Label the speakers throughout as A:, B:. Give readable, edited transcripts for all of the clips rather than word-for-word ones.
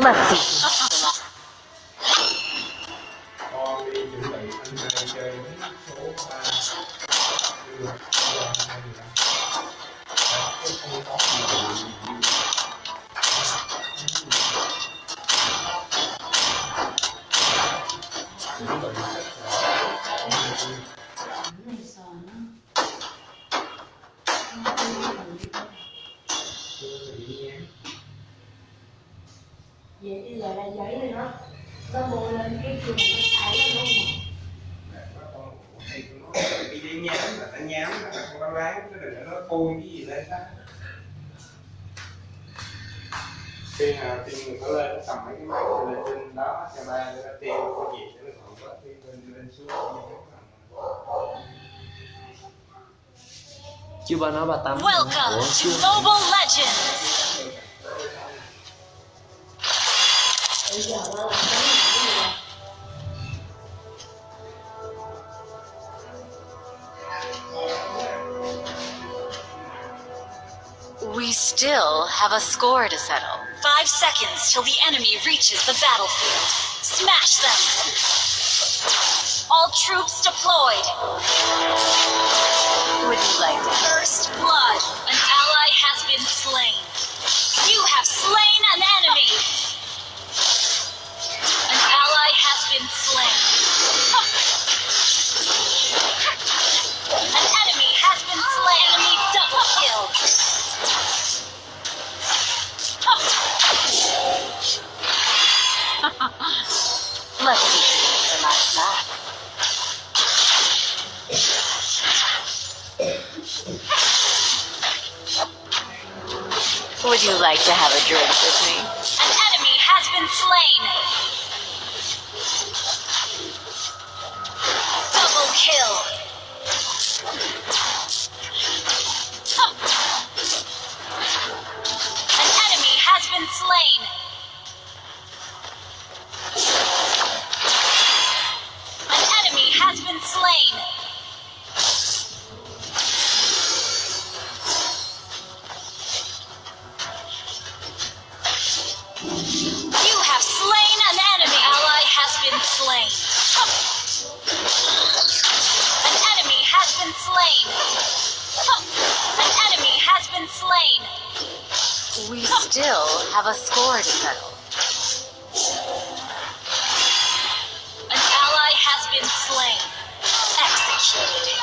A: Let's see.
B: Vậy bây giờ là giấy này nó bôi lên cái trường nó chảy ra luôn mà.
C: Đi nhám là nó nhám, là không có láng, cái đừng nó bôi cái gì lên đó. Khi nào tiên mình có lên nó cầm mấy cái máy lên trên đó cho ba để nó tiêu cái gì cho nó còn có lên xuống.
A: Chứ bà nói bà tắm.
D: Welcome to Mobile Legends.
B: Bây giờ nó làm cái này.
D: We still have a score to settle. 5 seconds till the enemy reaches the battlefield. Smash them! All troops deployed. Would you like to? First blood. An ally has been slain. You have slain an enemy. An ally has been slain. An enemy has been slain. Enemy double kill. Let's see the last lap. Would you like to have a drink with me? An enemy has been slain. Double kill. An enemy has been slain. An enemy has been slain. You have slain an enemy. Ally has been slain. An enemy has been slain. An enemy has been slain. We still have a score to settle. An ally has been slain. Executed.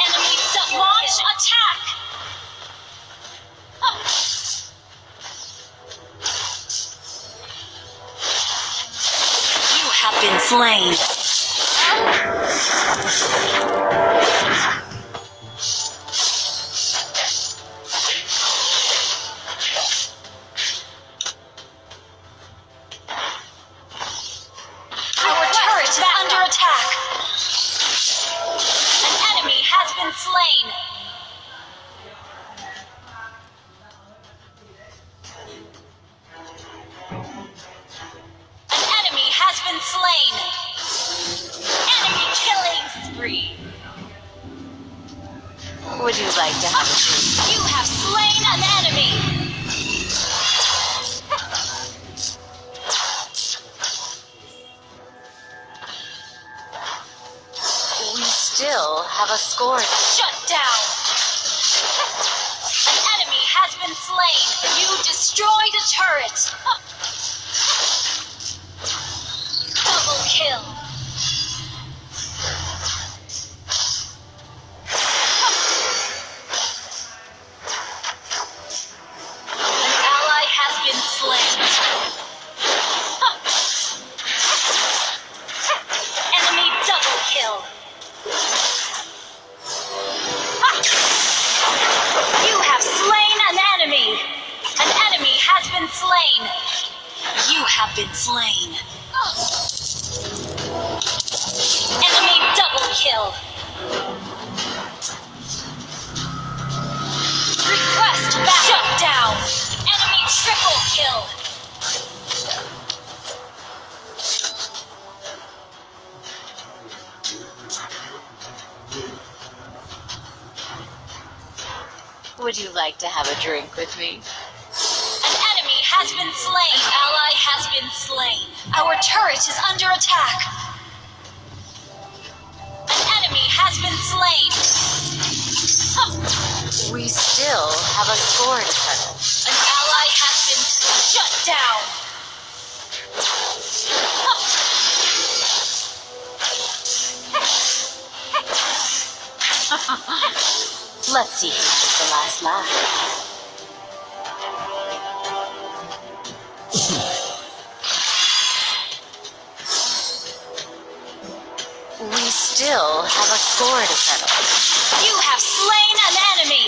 D: Enemy launch attack. You have been slain. Our turret is under attack. An enemy has been slain. An enemy has been slain. Enemy killing spree. Would you like to have a drink? You have slain an enemy. We still have a score. Shut down. An enemy has been slain. You destroyed a turret. Double kill. An ally has been slain. have been slain. Enemy double kill. Request back. Shut down. Enemy triple kill. Would you like to have a drink with me? An enemy has been slain. An ally has been slain. Our turret is under attack. An enemy has been slain. We still have a score to settle. An ally has been shut down. Let's see who gets the last laugh. We still have a score to settle. You have slain an enemy!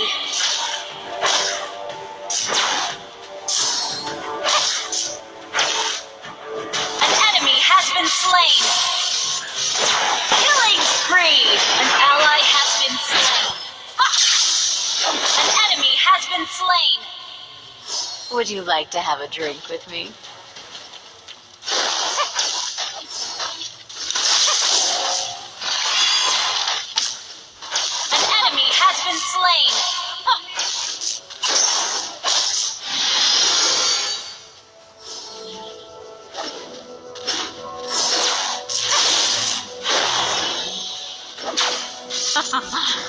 D: An enemy has been slain! Killing spree! An ally has been slain. An enemy has been slain! Would you like to have a drink with me? Been slain.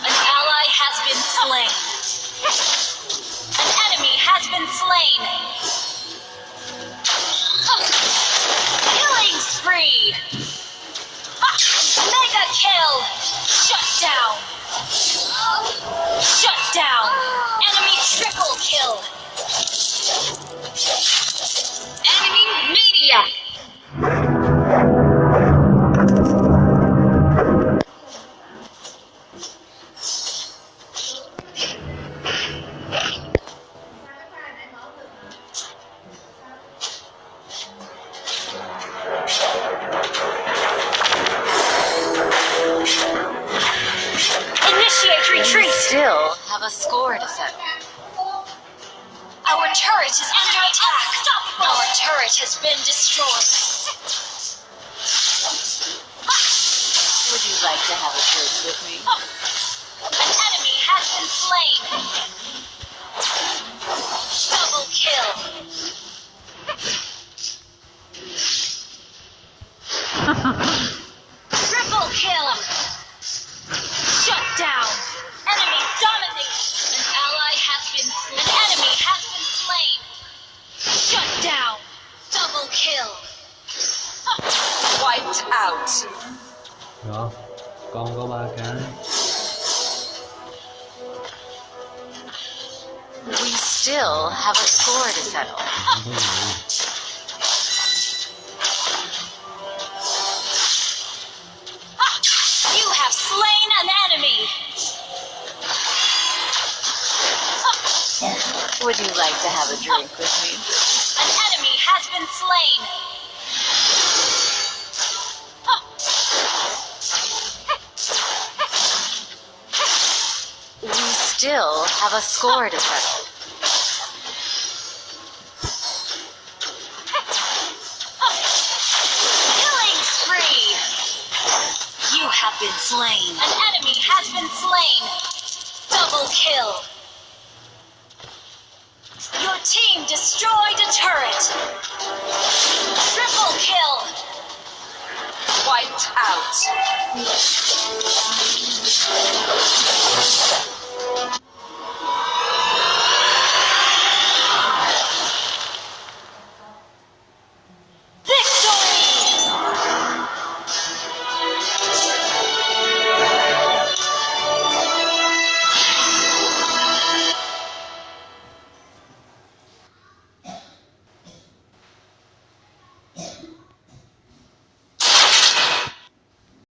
D: An ally has been slain. An enemy has been slain. Killing spree. Mega kill. Shut down. Shut down! Enemy triple kill! Enemy media! Retreat! We still have a score to settle. Our turret is under attack. Our turret has been destroyed. Would you like to have a drink with me? An enemy has been slain. Double kill. Triple kill. Shut down. Enemy dominate! An ally has been slain. An enemy has been slain. Shut down! Double kill! Wiped out.
A: Đó, con có 3 cái.
D: We still have a score to settle. You have slain an enemy! Would you like to have a drink with me? An enemy has been slain! We still have a score to settle. Killing spree! You have been slain. An enemy has been slain. Double kill. Your team destroyed a turret. Triple kill. Wiped out. Victory!